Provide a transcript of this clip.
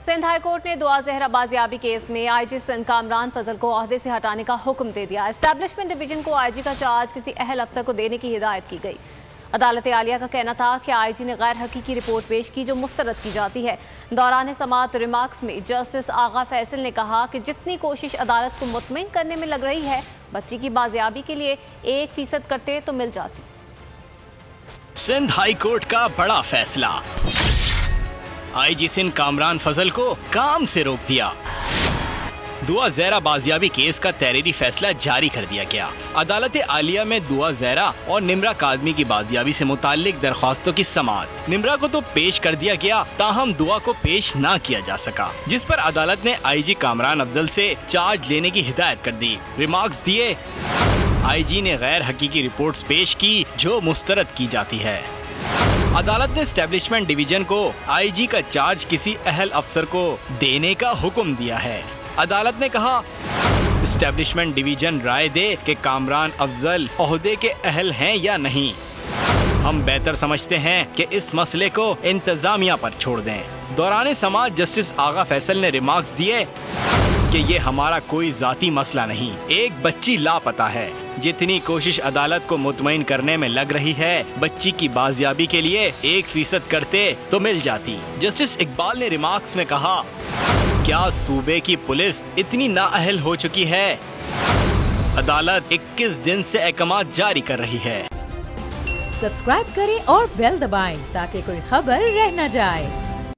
Sindh high court ने दुआ Zahra बाजियाबी case में आईजी सिंध कामरान फजल को ओहदे से हटाने का हुक्म दे दिया। एस्टैब्लिशमेंट डिवीजन को आईजी का चार्ज किसी अहल अफसर को देने की हिदायत की गई। अदालत आलिया का कहना था कि आईजी ने गैर हकीकी रिपोर्ट पेश की जो मुस्तरद की जाती है। दौरान समाअत रिमार्क्स में जस्टिस आगा फैसल ने कहा कि जितनी कोशिश अदालत को मुतमईन करने में लग रही है, बच्ची की बाजियाबी के लिए 1% करते तो मिल जाती। सिंध हाई कोर्ट का बड़ा फैसला, आईजी सिंध कामरान फजल को काम से रोक दिया। दुआ ज़हरा बाजियाबी केस का तहरीरी फैसला जारी कर दिया गया। अदालत आलिया में दुआ ज़हरा और निम्रा कादमी की बाजियाबी से मुताल्लिक दरख्वास्तों की समाअत। निम्रा को तो पेश कर दिया गया, ताहम दुआ को पेश न किया जा सका, जिस पर अदालत ने आईजी कामरान अफजल से चार्ज लेने की हिदायत कर दी। रिमार्क्स दिए, आईजी ने गैर हकीकी रिपोर्ट्स पेश की जो मुस्तरद की जाती है। अदालत ने एस्टैब्लिशमेंट डिवीजन को आईजी का चार्ज किसी अहल अफसर को देने का हुक्म दिया है। अदालत ने कहा, एस्टैब्लिशमेंट डिवीजन राय दे कि कामरान अफजल ओहदे के अहल हैं या नहीं। हम बेहतर समझते हैं कि इस मसले को इंतजामिया पर छोड़ दें। दौरान समाअत जस्टिस आगा फैसल ने रिमार्क्स दिए कि ये हमारा कोई जाती मसला नहीं, एक बच्ची लापता है। जितनी कोशिश अदालत को मुतमईन करने में लग रही है, बच्ची की बाजियाबी के लिए 1% करते तो मिल जाती। जस्टिस इकबाल ने रिमार्क्स में कहा, क्या सूबे की पुलिस इतनी नाअहल हो चुकी है? अदालत 21 दिन से अहकाम जारी कर रही है। सब्सक्राइब करें और बेल दबाएं ताकि कोई खबर रह न जाए।